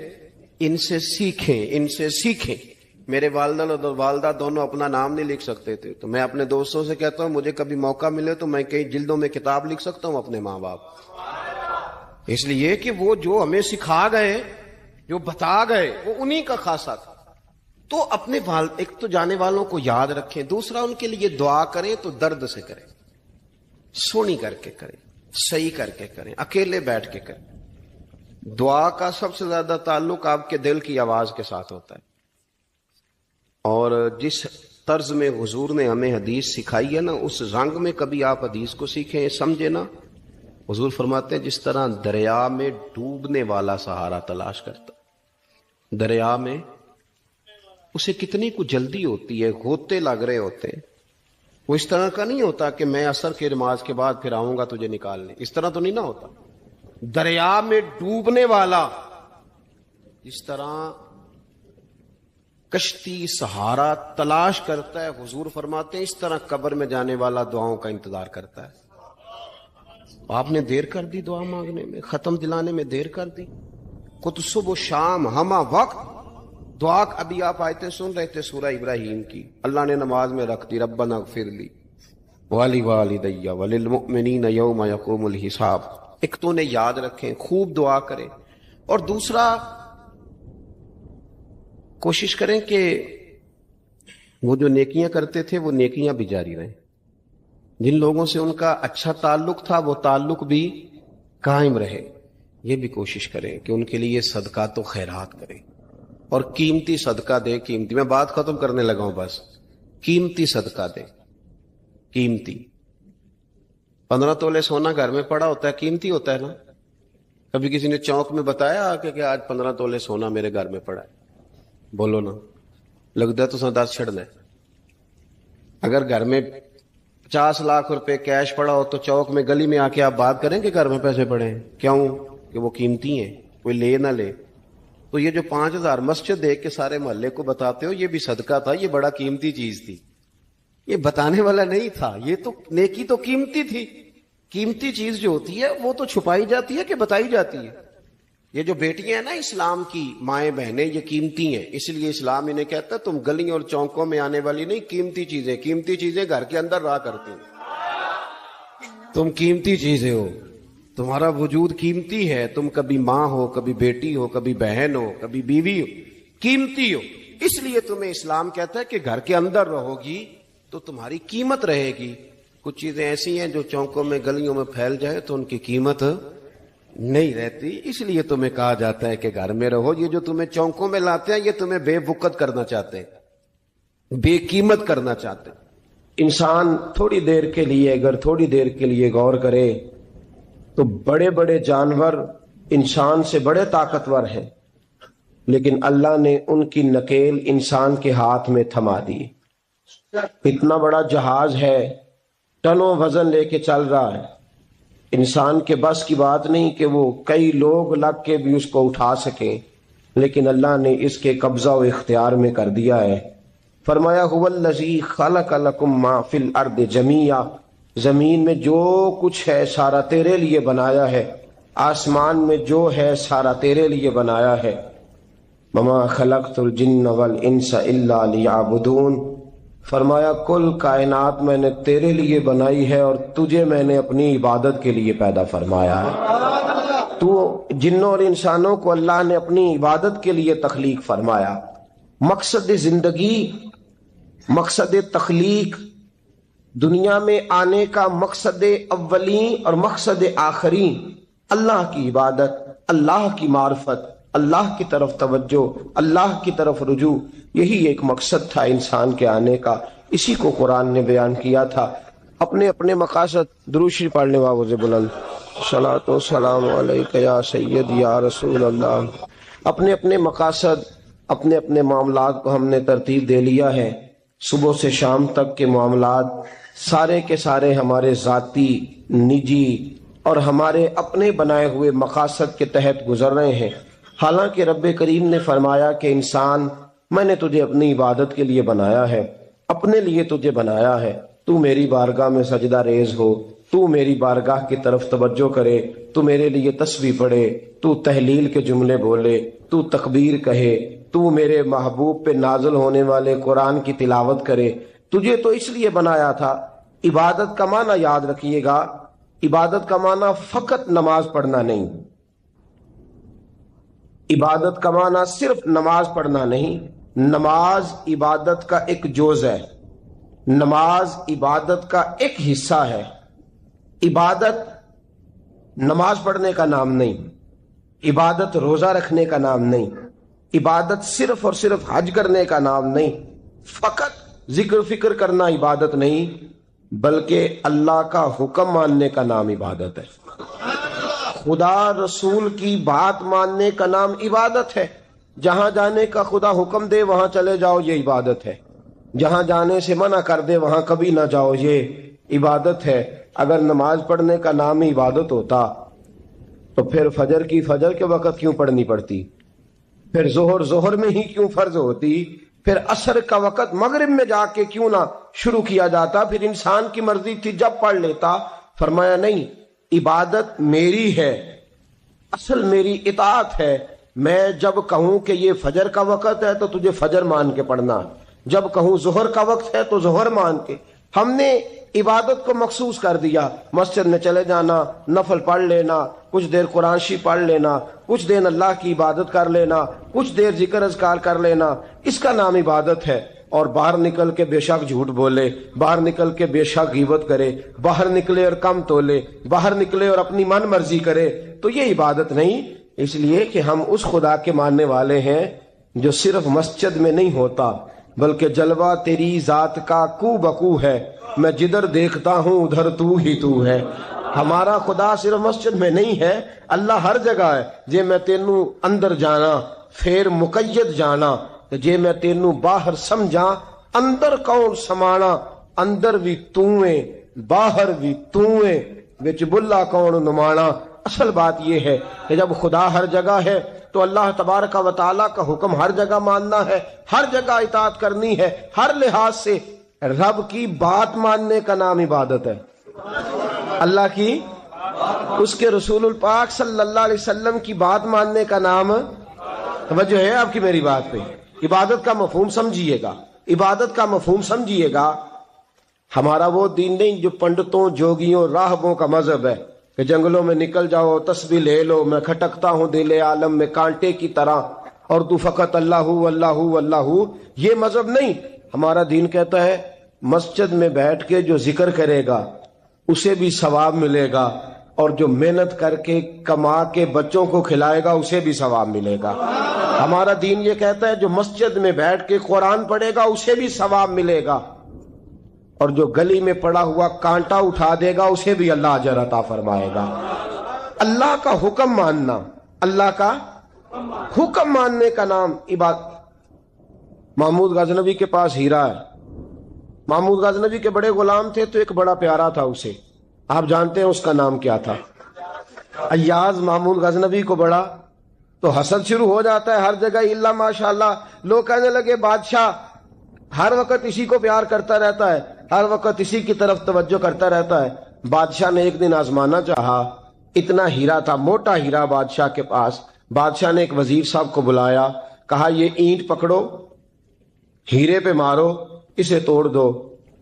ان سے سیکھیں. میرے والدہ اور والدہ دونوں اپنا نام نہیں لکھ سکتے تھے، تو میں اپنے دوستوں سے کہتا ہوں مجھے کبھی موقع ملے تو میں کئی جلدوں میں کتاب لکھ سکتا ہوں اپنے ماں باپ. اس لیے کہ وہ جو ہمیں سکھا گئے، جو بتا گئے، وہ انہی کا خاصہ تھا. تو اپنے ایک تو جانے والوں کو یاد رکھیں، دوسرا ان کے لیے دعا کریں تو درد سے کریں، سونی کر کے کریں، صحیح کر کے کریں، اکیلے بیٹھ کے کریں. دعا کا سب سے زیادہ تعلق آپ کے دل کی آواز کے ساتھ ہوتا ہے. اور جس طرز میں حضور نے ہمیں حدیث سکھائی ہے نا، اس رنگ میں کبھی آپ حدیث کو سیکھیں، سمجھے نا. حضور فرماتے ہیں جس طرح دریا میں ڈوبنے والا سہارا تلاش کرتا، دریا میں اسے کتنی کو جلدی ہوتی ہے، غوطے لگ رہے ہوتے ہیں. وہ اس طرح کا نہیں ہوتا کہ میں عصر کی نماز کے بعد پھر آؤں گا تجھے نکالنے، اس طرح تو نہیں نہ ہوتا. دریا میں ڈوبنے والا جس طرح کشتی سہارا تلاش کرتا ہے، حضور فرماتے ہیں اس طرح قبر میں جانے والا دعاؤں کا انتظار کرتا ہے. آپ نے دیر کر دی دعا مانگنے میں، ختم دلانے میں دیر کر دی. کت صبح و شام ہمہ وقت دعا. ابھی آپ آیتیں سن رہے تھے سورہ ابراہیم کی، اللہ نے نماز میں رکھ دی، ربنا اغفر لی ولی وللمؤمنین یوم یقوم الحساب. ایک تو نے یاد رکھیں، خوب دعا کریں. اور دوسرا کوشش کریں کہ وہ جو نیکیاں کرتے تھے وہ نیکیاں بھی جاری رہیں. جن لوگوں سے ان کا اچھا تعلق تھا وہ تعلق بھی قائم رہے. یہ بھی کوشش کریں کہ ان کے لیے صدقات و خیرات کریں، اور قیمتی صدقہ دے. قیمتی، میں بات ختم کرنے لگا ہوں بس. قیمتی صدقہ دے، قیمتی. 15 تولے سونا گھر میں پڑا ہوتا ہے، قیمتی ہوتا ہے نا. کبھی کسی نے چوک میں بتایا کہ آج 15 تولے سونا میرے گھر میں پڑا ہے؟ بولو نا، لگتا ہے تو 10 چھڑنا ہے. اگر گھر میں 50 لاکھ روپے کیش پڑا ہو تو چوک میں گلی میں آ کے آپ بات کریں کہ گھر میں پیسے پڑے ہیں؟ کیوں؟ کہ وہ قیمتی ہیں، کوئی لے نہ لے. تو یہ جو 5000 مسجد دیکھ کے سارے محلے کو بتاتے ہو یہ بھی صدقہ تھا، یہ بڑا قیمتی چیز تھی. یہ بتانے والا نہیں تھا، یہ تو نیکی تو قیمتی تھی. قیمتی چیز جو ہوتی ہے وہ تو چھپائی جاتی ہے کہ بتائی جاتی ہے. یہ جو بیٹیاں ہیں نا اسلام کی، مائیں بہنیں، یہ قیمتی ہیں. اس لیے اسلام انہیں کہتا ہے تم گلیوں اور چوکوں میں آنے والی نہیں، قیمتی چیزیں گھر کے اندر رہا کرتی ہیں. تم قیمتی چیزیں ہو، تمہارا وجود قیمتی ہے. تم کبھی ماں ہو، کبھی بیٹی ہو، کبھی بہن ہو، کبھی بیوی ہو، قیمتی ہو. اس لیے تمہیں اسلام کہتا ہے کہ گھر کے اندر رہو گی تو تمہاری قیمت رہے گی. کچھ چیزیں ایسی ہیں جو چوکوں میں گلیوں میں پھیل جائے تو ان کی قیمت نہیں رہتی. اس لیے تمہیں کہا جاتا ہے کہ گھر میں رہو. یہ جو تمہیں چوکوں میں لاتے ہیں یہ تمہیں بے وقت کرنا چاہتے ہیں، بے قیمت کرنا چاہتے ہیں. انسان تھوڑی دیر کے لیے، اگر تھوڑی دیر کے لیے غور کرے تو بڑے بڑے جانور انسان سے بڑے طاقتور ہیں، لیکن اللہ نے ان کی نکیل انسان کے ہاتھ میں تھما دی. اتنا بڑا جہاز ہے، ٹنوں وزن لے کے چل رہا ہے. انسان کے بس کی بات نہیں کہ وہ کئی لوگ لگ کے بھی اس کو اٹھا سکیں، لیکن اللہ نے اس کے قبضہ و اختیار میں کر دیا ہے. فرمایا هو الذی خلق لکم ما فی الارض جمیعا، زمین میں جو کچھ ہے سارا تیرے لیے بنایا ہے، آسمان میں جو ہے سارا تیرے لیے بنایا ہے. وما خلقت الجن والانس الا لیعبدون، فرمایا کل کائنات میں نے تیرے لیے بنائی ہے اور تجھے میں نے اپنی عبادت کے لیے پیدا فرمایا ہے. تو جنوں اور انسانوں کو اللہ نے اپنی عبادت کے لیے تخلیق فرمایا. مقصد زندگی، مقصد تخلیق، دنیا میں آنے کا مقصد اولین اور مقصد آخرین اللہ کی عبادت، اللہ کی معرفت، اللہ کی طرف توجہ، اللہ کی طرف رجوع. یہی ایک مقصد تھا انسان کے آنے کا. اسی کو قرآن نے بیان کیا تھا. اپنے اپنے مقاصد. درود شریف پڑھنے والے بلند صلاۃ و سلام علیک یا سید یا رسول اللہ. اپنے اپنے مقاصد، اپنے اپنے معاملات کو ہم نے ترتیب دے لیا ہے. صبح سے شام تک کے معاملات سارے کے سارے ہمارے ذاتی، نجی، اور ہمارے اپنے بنائے ہوئے مقاصد کے تحت گزر رہے ہیں، حالانکہ رب کریم نے فرمایا کہ انسان میں نے تجھے اپنی عبادت کے لیے بنایا ہے، اپنے لیے تجھے بنایا ہے، تو میری بارگاہ میں سجدہ ریز ہو، تو میری بارگاہ کی طرف توجہ کرے، تو میرے لیے تسبیح پڑھے، تو تحلیل کے جملے بولے، تو تکبیر کہے، تو میرے محبوب پہ نازل ہونے والے قرآن کی تلاوت کرے۔ تجھے تو اس لیے بنایا تھا۔ عبادت کا معنی یاد رکھیے گا، عبادت کا معنی فقط نماز پڑھنا نہیں، عبادت کا معنی صرف نماز پڑھنا نہیں، نماز عبادت کا ایک جز ہے، نماز عبادت کا ایک حصہ ہے۔ عبادت نماز پڑھنے کا نام نہیں، عبادت روزہ رکھنے کا نام نہیں، عبادت صرف اور صرف حج کرنے کا نام نہیں، فقط ذکر فکر کرنا عبادت نہیں، بلکہ اللہ کا حکم ماننے کا نام عبادت ہے۔ خدا رسول کی بات ماننے کا نام عبادت ہے۔ جہاں جانے کا خدا حکم دے وہاں چلے جاؤ، یہ عبادت ہے۔ جہاں جانے سے منع کر دے وہاں کبھی نہ جاؤ، یہ عبادت ہے۔ اگر نماز پڑھنے کا نام ہی عبادت ہوتا تو پھر فجر کی فجر کے وقت کیوں پڑھنی پڑتی، پھر ظہر میں ہی کیوں فرض ہوتی، پھر عصر کا وقت مغرب میں جا کے کیوں نہ شروع کیا جاتا، پھر انسان کی مرضی تھی جب پڑھ لیتا۔ فرمایا نہیں، عبادت میری ہے، اصل میری اطاعت ہے۔ میں جب کہوں کہ یہ فجر کا وقت ہے تو تجھے فجر مان کے پڑھنا، جب کہوں ظہر کا وقت ہے تو ظہر مان کے۔ ہم نے عبادت کو مخصوص کر دیا، مسجد میں چلے جانا، نفل پڑھ لینا، کچھ دیر قرآن شریف پڑھ لینا، کچھ دیر اللہ کی عبادت کر لینا، کچھ دیر ذکر اذکار کر لینا، اس کا نام عبادت ہے۔ اور باہر نکل کے بے شک جھوٹ بولے، باہر نکل کے بے شک غیبت کرے، باہر نکلے اور کم تولے، باہر نکلے اور اپنی من مرضی کرے، تو یہ عبادت نہیں۔ اس لیے کہ ہم اس خدا کے ماننے والے ہیں جو صرف مسجد میں نہیں ہوتا، بلکہ جلوہ تیری ذات کا کو بکو ہے، میں جدھر دیکھتا ہوں ادھر تو ہی تو ہے۔ ہمارا خدا صرف مسجد میں نہیں ہے، اللہ ہر جگہ ہے۔ جے میں تینوں اندر جانا پھر مقید جانا، جے میں تینوں باہر سمجھا اندر کون سمانا، اندر بھی تویں باہر بھی تویں وچ بلا کون نمانا۔ اصل بات یہ ہے کہ جب خدا ہر جگہ ہے تو اللہ تبارک و تعالیٰ کا حکم ہر جگہ ماننا ہے، ہر جگہ اطاعت کرنی ہے، ہر لحاظ سے۔ رب کی بات ماننے کا نام عبادت ہے، اللہ کی، اس کے رسول الپاک صلی اللہ علیہ وسلم کی بات ماننے کا نام، توجہ ہے آپ کی میری بات پہ؟ عبادت کا مفہوم سمجھیے گا، عبادت کا مفہوم سمجھیے گا۔ ہمارا وہ دین نہیں جو پنڈتوں جوگیوں راہبوں کا مذہب ہے کہ جنگلوں میں نکل جاؤ تسبیح لے لو، میں کھٹکتا ہوں دل عالم میں کانٹے کی طرح اور تو فقط اللہ اللہ اللہ۔ یہ مذہب نہیں۔ ہمارا دین کہتا ہے مسجد میں بیٹھ کے جو ذکر کرے گا اسے بھی ثواب ملے گا، اور جو محنت کر کے کما کے بچوں کو کھلائے گا اسے بھی ثواب ملے گا۔ ہمارا دین یہ کہتا ہے جو مسجد میں بیٹھ کے قرآن پڑھے گا اسے بھی ثواب ملے گا، اور جو گلی میں پڑا ہوا کانٹا اٹھا دے گا اسے بھی اللہ اجر عطا فرمائے گا۔ اللہ کا حکم ماننا، اللہ کا حکم ماننے کا نام عبادت۔ محمود غزنوی کے پاس ہیرا ہے، محمود غزنوی کے بڑے غلام تھے تو ایک بڑا پیارا تھا اسے، آپ جانتے ہیں اس کا نام کیا تھا؟ ایاز محمود غزنوی کو بڑا تو حسد شروع ہو جاتا ہے ہر جگہ، اللہ ماشاءاللہ۔ لوگ کہنے لگے بادشاہ ہر وقت اسی کو پیار کرتا رہتا ہے، ہر وقت اسی کی طرف توجہ کرتا رہتا ہے۔ بادشاہ نے ایک دن آزمانا چاہا، اتنا ہیرا تھا، موٹا ہیرا بادشاہ کے پاس۔ بادشاہ نے ایک وزیر صاحب کو بلایا، کہا یہ اینٹ پکڑو، ہیرے پہ مارو، اسے توڑ دو۔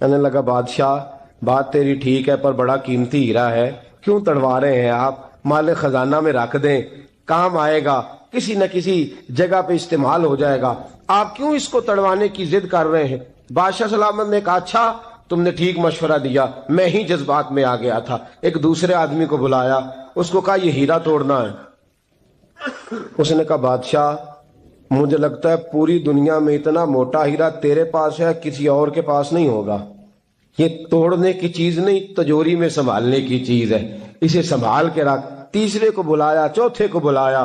کہنے لگا بادشاہ بات تیری ٹھیک ہے پر بڑا قیمتی ہیرا ہے، کیوں تڑوا رہے ہیں آپ؟ مال خزانہ میں رکھ دیں، کام آئے گا، کسی نہ کسی جگہ پہ استعمال ہو جائے گا، آپ کیوں اس کو تڑوانے کی ضد کر رہے ہیں؟ بادشاہ سلامت نے کہا اچھا تم نے ٹھیک مشورہ دیا، میں ہی جذبات میں آ گیا تھا۔ ایک دوسرے آدمی کو بلایا، اس کو کہا یہ ہیرا توڑنا ہے۔ اس نے کہا بادشاہ مجھے لگتا ہے پوری دنیا میں اتنا موٹا ہیرا تیرے پاس ہے، کسی اور کے پاس نہیں ہوگا۔ یہ توڑنے کی چیز نہیں، تجوری میں سنبھالنے کی چیز ہے، اسے سنبھال کے رکھ۔ تیسرے کو بلایا، چوتھے کو بلایا،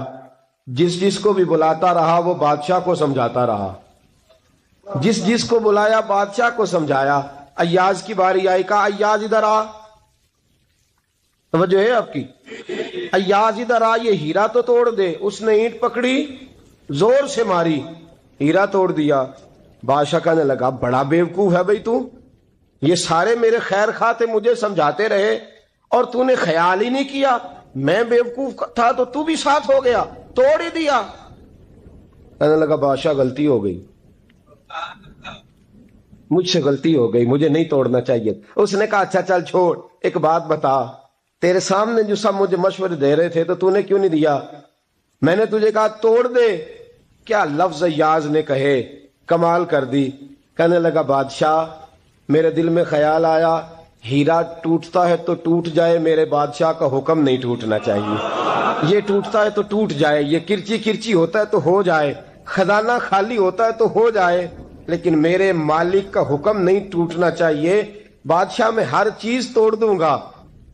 جس کو بھی بلاتا رہا وہ بادشاہ کو سمجھاتا رہا، جس کو بلایا بادشاہ کو سمجھایا۔ ایاز کی باری آئی، کہا ایاز ادھر آ۔ توجہ ہے آپ کی؟ ایاز ادھر آ، یہ ہیرا تو توڑ دے. اس نے اینٹ پکڑی، زور سے ماری، ہیرا توڑ دیا. بادشاہ کہنے لگا بڑا بیوقوف ہے بھائی تو، یہ سارے میرے خیر خواہ تھے، مجھے سمجھاتے رہے اور تو نے خیال ہی نہیں کیا. میں بیوقوف تھا تو بھی ساتھ ہو گیا، توڑ ہی دیا. کہنے لگا بادشاہ غلطی ہو گئی، مجھ سے غلطی ہو گئی، مجھے نہیں توڑنا چاہیے. اس نے کہا اچھا چل چھوڑ، ایک بات بتا، تیرے سامنے جو سب مجھے مشورے دے رہے تھے تو نے کیوں نہیں دیا؟ میں نے تجھے کہا توڑ دے. کیا لفظ ایاز نے کہے، کمال کر دی. کہنے لگا بادشاہ میرے دل میں خیال آیا ہیرا ٹوٹتا ہے تو ٹوٹ جائے، میرے بادشاہ کا حکم نہیں ٹوٹنا چاہیے. یہ ٹوٹتا ہے تو ٹوٹ جائے، یہ کرچی کرچی ہوتا ہے تو ہو جائے، خزانہ خالی ہوتا ہے تو ہو جائے، لیکن میرے مالک کا حکم نہیں ٹوٹنا چاہیے. بادشاہ میں ہر چیز توڑ دوں گا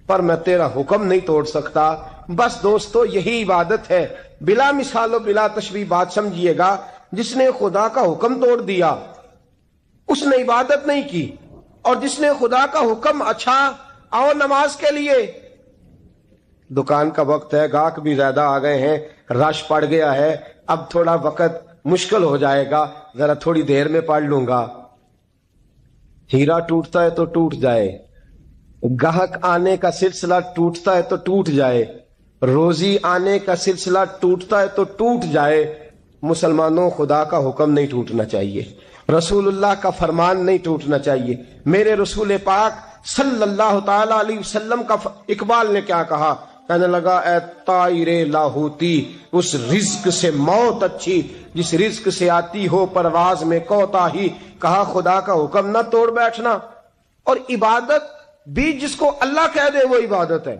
پر میں تیرا حکم نہیں توڑ سکتا. بس دوستو یہی عبادت ہے، بلا مثال و بلا تشبیہ بات سمجھیے گا. جس نے خدا کا حکم توڑ دیا اس نے عبادت نہیں کی، اور جس نے خدا کا حکم اچھا آؤ نماز کے لیے. دکان کا وقت ہے، گاہک بھی زیادہ آ گئے ہیں، رش پڑ گیا ہے، اب تھوڑا وقت مشکل ہو جائے گا، ذرا تھوڑی دیر میں پڑھ لوں گا. ہیرا ٹوٹتا ہے تو ٹوٹ جائے، گاہک آنے کا سلسلہ ٹوٹتا ہے تو ٹوٹ جائے، روزی آنے کا سلسلہ ٹوٹتا ہے تو ٹوٹ جائے. مسلمانوں خدا کا حکم نہیں ٹوٹنا چاہیے، رسول اللہ کا فرمان نہیں ٹوٹنا چاہیے. میرے رسول پاک صلی اللہ تعالی علیہ وسلم کا اقبال نے کیا کہا؟ کہنے لگا اے طائر لاہوتی، اس رزق سے موت اچھی جس رزق سے آتی ہو پرواز میں کوتاہی. کہا خدا کا حکم نہ توڑ بیٹھنا. اور عبادت بھی جس کو اللہ کہہ دے وہ عبادت ہے.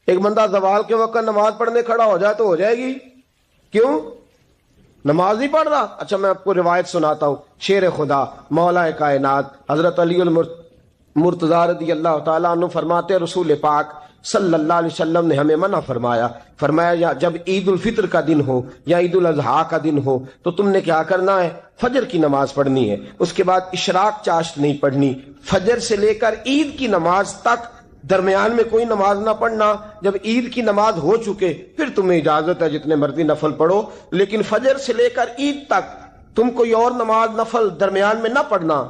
ایک بندہ زوال کے وقت نماز پڑھنے کھڑا ہو جائے تو ہو جائے گی، کیوں؟ نماز نہیں پڑھ رہا. اچھا میں آپ کو روایت سناتا ہوں، شیر خدا مولا کائنات حضرت علی المرتضی رضی اللہ تعالیٰ عنہ فرماتے رسول پاک صلی اللہ علیہ وسلم نے ہمیں منع فرمایا یا جب عید الفطر کا دن ہو یا عید الاضحیٰ کا دن ہو تو تم نے کیا کرنا ہے؟ فجر کی نماز پڑھنی ہے، اس کے بعد اشراق چاشت نہیں پڑھنی، فجر سے لے کر عید کی نماز تک درمیان میں کوئی نماز نہ پڑھنا. جب عید کی نماز ہو چکے پھر تمہیں اجازت ہے جتنے مرضی نفل پڑھو، لیکن فجر سے لے کر عید تک تم کوئی اور نماز نفل درمیان میں نہ پڑھنا.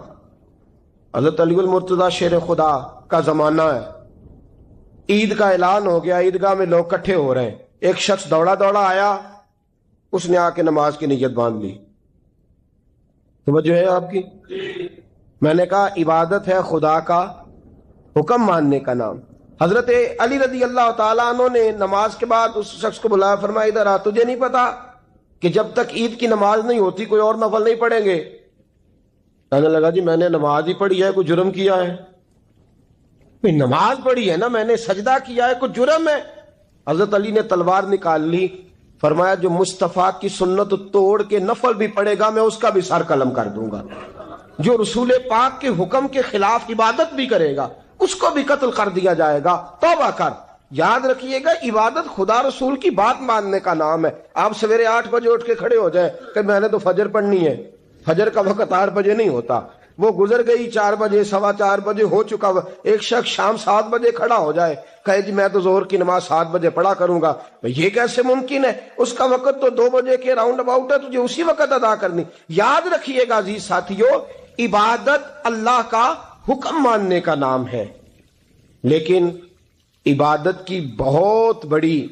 حضرت علی المرتضی شیر خدا کا زمانہ ہے، عید کا اعلان ہو گیا، عیدگاہ میں لوگ کٹھے ہو رہے ہیں. ایک شخص دوڑا آیا، اس نے آ کے نماز کی نیت باندھ لی. توجہ ہے آپ کی؟ میں نے کہا عبادت ہے خدا کا حکم ماننے کا نام. حضرت علی رضی اللہ تعالیٰ عنہ نے نماز کے بعد اس شخص کو بلایا، فرمایا ادھر آ، تجھے نہیں پتا کہ جب تک عید کی نماز نہیں ہوتی کوئی اور نفل نہیں پڑھیں گے؟ کہنے لگا جی میں نے نماز ہی پڑھی ہے، کوئی جرم کیا ہے؟ نماز پڑھی ہے نا، میں نے سجدہ کیا ہے، کوئی جرم ہے؟ حضرت علی نے تلوار نکال لی، فرمایا جو مصطفیٰ کی سنت توڑ کے نفل بھی پڑھے گا میں اس کا بھی سر قلم کر دوں گا، جو رسول پاک کے حکم کے خلاف عبادت بھی کرے گا اس کو بھی قتل کر دیا جائے گا. توبہ کر. یاد رکھیے گا عبادت خدا رسول کی بات ماننے کا نام ہے. آپ سویرے 8 بجے اٹھ کے کھڑے ہو جائیں کہ میں نے تو فجر پڑھنی ہے، فجر کا وقت 8 بجے نہیں ہوتا، وہ گزر گئی 4 بجے، 4:15 بجے ہو چکا. ایک شخص شام 7 بجے کھڑا ہو جائے کہے جی میں تو ظہر کی نماز 7 بجے پڑھا کروں گا، یہ کیسے ممکن ہے؟ اس کا وقت تو 2 بجے کے راؤنڈ اباؤٹ ہے، تجھے اسی وقت ادا کرنی. یاد رکھیے گا عزیز ساتھیو، عبادت اللہ کا حکم ماننے کا نام ہے، لیکن عبادت کی بہت بڑی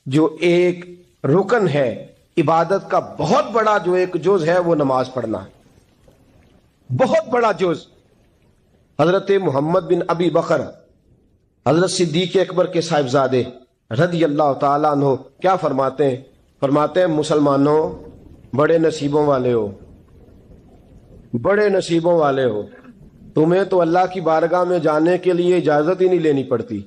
جو ایک رکن ہے، عبادت کا بہت بڑا جو ایک جز ہے وہ نماز پڑھنا ہے، بہت بڑا جز. حضرت محمد بن ابی بکر حضرت صدیق اکبر کے صاحبزادے رضی اللہ تعالیٰ عنہ کیا فرماتے ہیں مسلمانوں بڑے نصیبوں والے ہو، بڑے نصیبوں والے ہو، تمہیں تو اللہ کی بارگاہ میں جانے کے لیے اجازت ہی نہیں لینی پڑتی،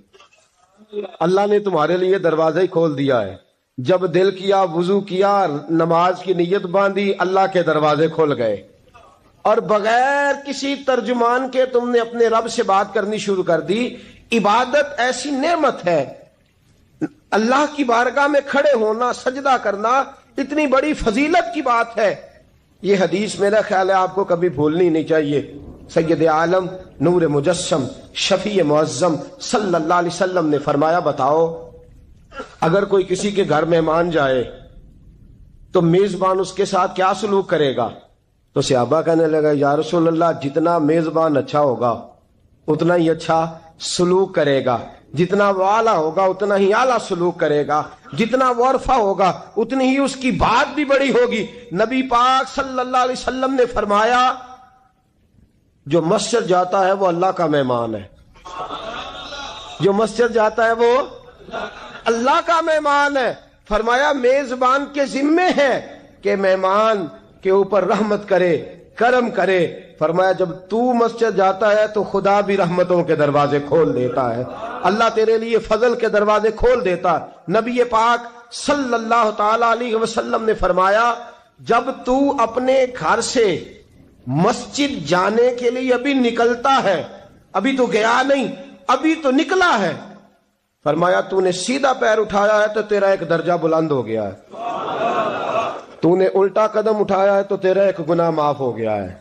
اللہ نے تمہارے لیے دروازہ ہی کھول دیا ہے. جب دل کیا، وضو کیا، نماز کی نیت باندھی، اللہ کے دروازے کھل گئے، اور بغیر کسی ترجمان کے تم نے اپنے رب سے بات کرنی شروع کر دی. عبادت ایسی نعمت ہے، اللہ کی بارگاہ میں کھڑے ہونا، سجدہ کرنا اتنی بڑی فضیلت کی بات ہے. یہ حدیث میرا خیال ہے آپ کو کبھی بھولنی نہیں چاہیے. سید عالم نور مجسم شفیع معظم صلی اللہ علیہ وسلم نے فرمایا بتاؤ اگر کوئی کسی کے گھر مہمان جائے تو میزبان اس کے ساتھ کیا سلوک کرے گا؟ تو صحابہ کہنے لگا یا رسول اللہ جتنا میزبان اچھا ہوگا اتنا ہی اچھا سلوک کرے گا، جتنا وہ اعلیٰ ہوگا اتنا ہی اعلیٰ سلوک کرے گا، جتنا وہ عرفہ ہوگا اتنی ہی اس کی بات بھی بڑی ہوگی۔ نبی پاک صلی اللہ علیہ وسلم نے فرمایا جو مسجد جاتا ہے وہ اللہ کا مہمان ہے، جو مسجد جاتا ہے وہ اللہ کا مہمان ہے۔ فرمایا میزبان کے ذمے ہے کہ مہمان کے اوپر رحمت کرے، کرم کرے۔ فرمایا جب تو مسجد جاتا ہے تو خدا بھی رحمتوں کے دروازے کھول دیتا ہے، اللہ تیرے لیے فضل کے دروازے کھول دیتا ہے۔ نبی پاک صلی اللہ تعالی علیہ وسلم نے فرمایا جب تو اپنے گھر سے مسجد جانے کے لیے ابھی نکلتا ہے، ابھی تو گیا نہیں، ابھی تو نکلا ہے، فرمایا تو نے سیدھا پیر اٹھایا ہے تو تیرا ایک درجہ بلند ہو گیا ہے، تو نے الٹا قدم اٹھایا ہے تو تیرا ایک گناہ معاف ہو گیا ہے۔